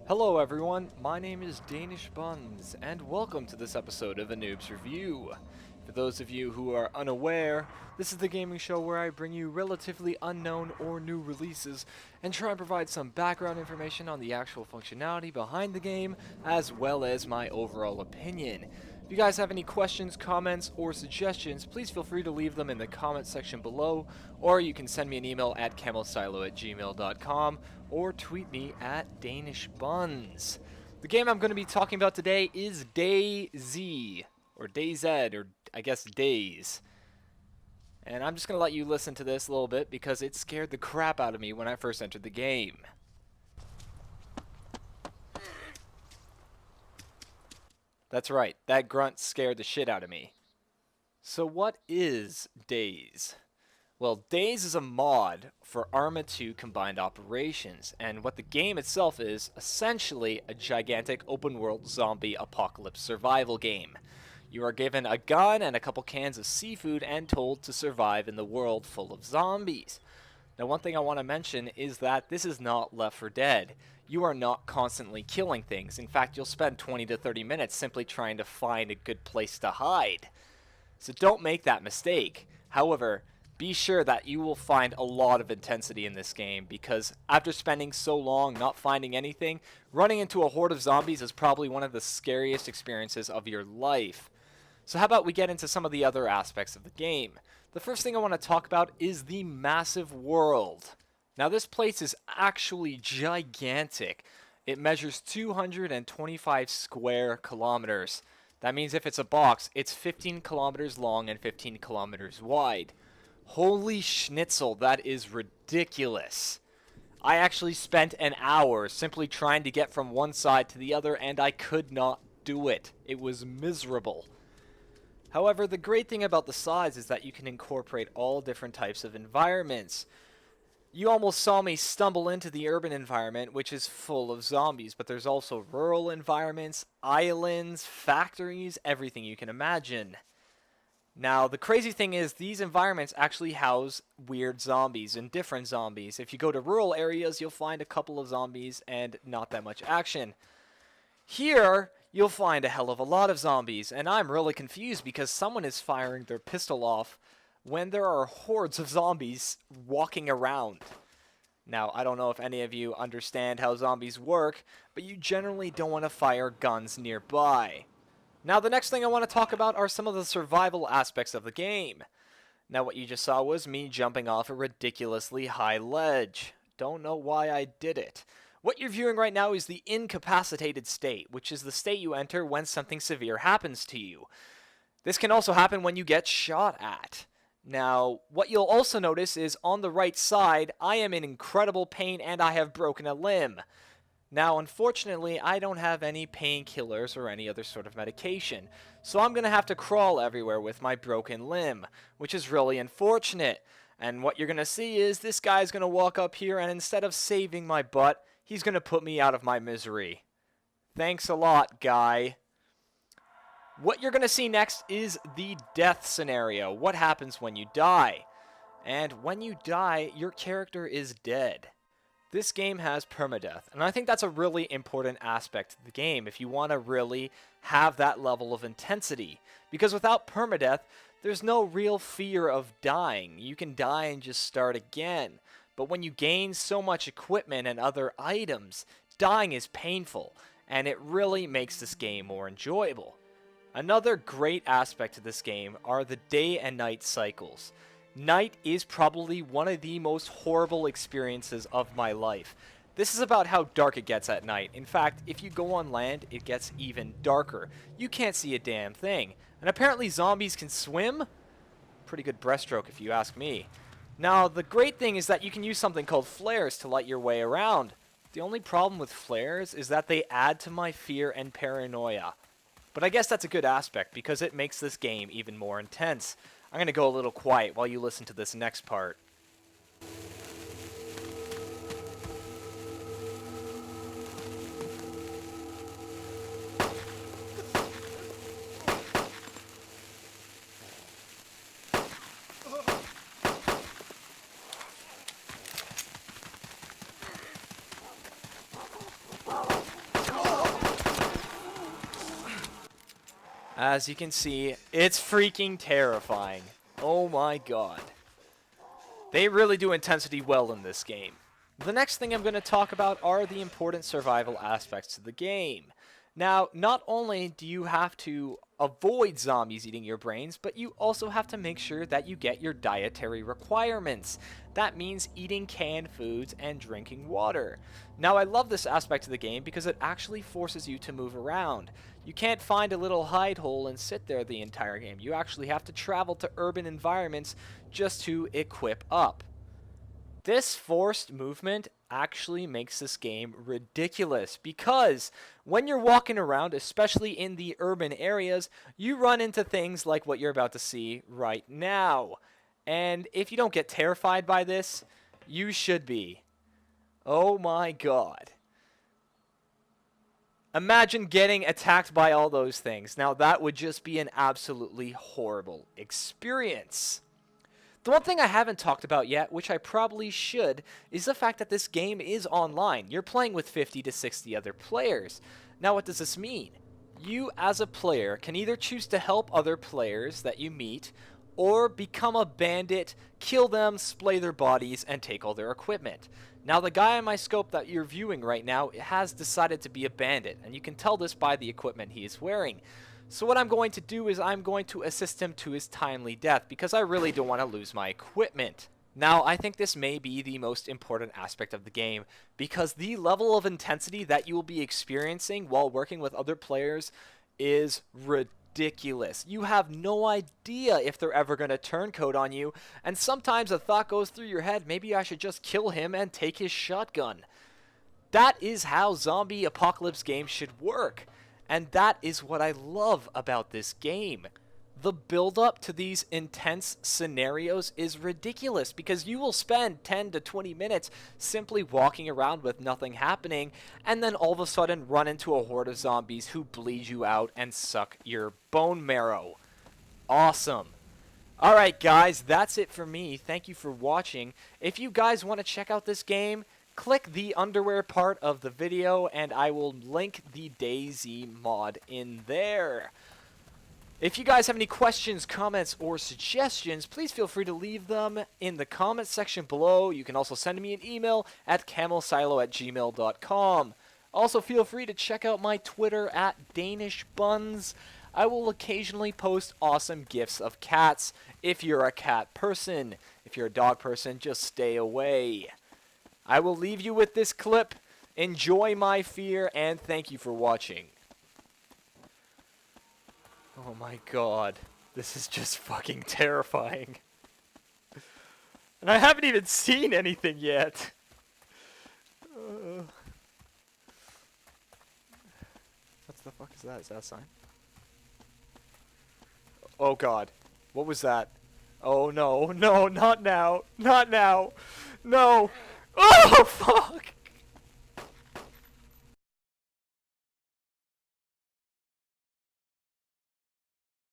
Hello everyone, my name is Danish Buns, and welcome to this episode of A Noob's Review. For those of you who are unaware, this is the gaming show where I bring you relatively unknown or new releases and try and provide some background information on the actual functionality behind the game, as well as my overall opinion. If you guys have any questions, comments, or suggestions, please feel free to leave them in the comment section below, or you can send me an email at camelsilo@gmail.com or tweet me at Danish Buns. The game I'm going to be talking about today is DayZ, or DayZ, or I guess DayZ. And I'm just going to let you listen to this a little bit because it scared the crap out of me when I first entered the game. That's right, that grunt scared the shit out of me. So what is DayZ? Well, DayZ is a mod for Arma 2 Combined Operations, and what the game itself is essentially a gigantic open-world zombie apocalypse survival game. You are given a gun and a couple cans of seafood and told to survive in the world full of zombies. Now, one thing I want to mention is that this is not Left 4 Dead. You are not constantly killing things. In fact, you'll spend 20 to 30 minutes simply trying to find a good place to hide. So don't make that mistake. However, be sure that you will find a lot of intensity in this game, because after spending so long not finding anything, running into a horde of zombies is probably one of the scariest experiences of your life. So how about we get into some of the other aspects of the game? The first thing I want to talk about is the massive world. Now, this place is actually gigantic. It measures 225 square kilometers. That means if it's a box, it's 15 kilometers long and 15 kilometers wide. Holy schnitzel, that is ridiculous. I actually spent an hour simply trying to get from one side to the other, and I could not do it. It was miserable. However, the great thing about the size is that you can incorporate all different types of environments. You almost saw me stumble into the urban environment, which is full of zombies, but there's also rural environments, islands, factories, everything you can imagine. Now, the crazy thing is these environments actually house weird zombies and different zombies. If you go to rural areas, you'll find a couple of zombies and not that much action. Here, you'll find a hell of a lot of zombies, and I'm really confused because someone is firing their pistol off when there are hordes of zombies walking around. Now, I don't know if any of you understand how zombies work, but you generally don't want to fire guns nearby. Now, the next thing I want to talk about are some of the survival aspects of the game. Now, what you just saw was me jumping off a ridiculously high ledge. Don't know why I did it. What you're viewing right now is the incapacitated state, which is the state you enter when something severe happens to you. This can also happen when you get shot at. Now, what you'll also notice is on the right side, I am in incredible pain and I have broken a limb. Now, unfortunately, I don't have any painkillers or any other sort of medication, so I'm going to have to crawl everywhere with my broken limb, which is really unfortunate. And what you're going to see is this guy's going to walk up here, and instead of saving my butt, he's going to put me out of my misery. Thanks a lot, guy. What you're going to see next is the death scenario. What happens when you die? And when you die, your character is dead. This game has permadeath, and I think that's a really important aspect of the game if you want to really have that level of intensity. Because without permadeath, there's no real fear of dying. You can die and just start again. But when you gain so much equipment and other items, dying is painful, and it really makes this game more enjoyable. Another great aspect of this game are the day and night cycles. Night is probably one of the most horrible experiences of my life. This is about how dark it gets at night. In fact, if you go on land, it gets even darker. You can't see a damn thing. And apparently zombies can swim? Pretty good breaststroke if you ask me. Now, the great thing is that you can use something called flares to light your way around. The only problem with flares is that they add to my fear and paranoia. But I guess that's a good aspect because it makes this game even more intense. I'm going to go a little quiet while you listen to this next part. As you can see, it's freaking terrifying. Oh my god. They really do intensity well in this game. The next thing I'm going to talk about are the important survival aspects of the game. Now, not only do you have to avoid zombies eating your brains, but you also have to make sure that you get your dietary requirements. That means eating canned foods and drinking water. Now, I love this aspect of the game because it actually forces you to move around. You can't find a little hide hole and sit there the entire game. You actually have to travel to urban environments just to equip up. This forced movement actually makes this game ridiculous because when you're walking around, especially in the urban areas, you run into things like what you're about to see right now. And if you don't get terrified by this, you should be. Oh my god. Imagine getting attacked by all those things. Now that would just be an absolutely horrible experience. The one thing I haven't talked about yet, which I probably should, is the fact that this game is online. You're playing with 50 to 60 other players. Now, what does this mean? You, as a player, can either choose to help other players that you meet, or become a bandit, kill them, splay their bodies, and take all their equipment. Now, the guy on my scope that you're viewing right now has decided to be a bandit, and you can tell this by the equipment he is wearing. So what I'm going to do is I'm going to assist him to his timely death because I really don't want to lose my equipment. Now, I think this may be the most important aspect of the game because the level of intensity that you will be experiencing while working with other players is ridiculous. You have no idea if they're ever going to turncoat on you, and sometimes a thought goes through your head, maybe I should just kill him and take his shotgun. That is how zombie apocalypse games should work. And that is what I love about this game. The build-up to these intense scenarios is ridiculous because you will spend 10 to 20 minutes simply walking around with nothing happening and then all of a sudden run into a horde of zombies who bleed you out and suck your bone marrow. Awesome. Alright guys, that's it for me. Thank you for watching. If you guys want to check out this game, click the underwear part of the video and I will link the DayZ mod in there. If you guys have any questions, comments, or suggestions, please feel free to leave them in the comments section below. You can also send me an email at camelsilo@gmail.com. Also feel free to check out my Twitter at Danish Buns. I will occasionally post awesome gifs of cats if you're a cat person. If you're a dog person, just stay away. I will leave you with this clip. Enjoy my fear, and thank you for watching. Oh my god. This is just fucking terrifying. And I haven't even seen anything yet. What the fuck is that? Is that a sign? Oh god. What was that? Oh no, no, not now. Not now. No. Oh, fuck!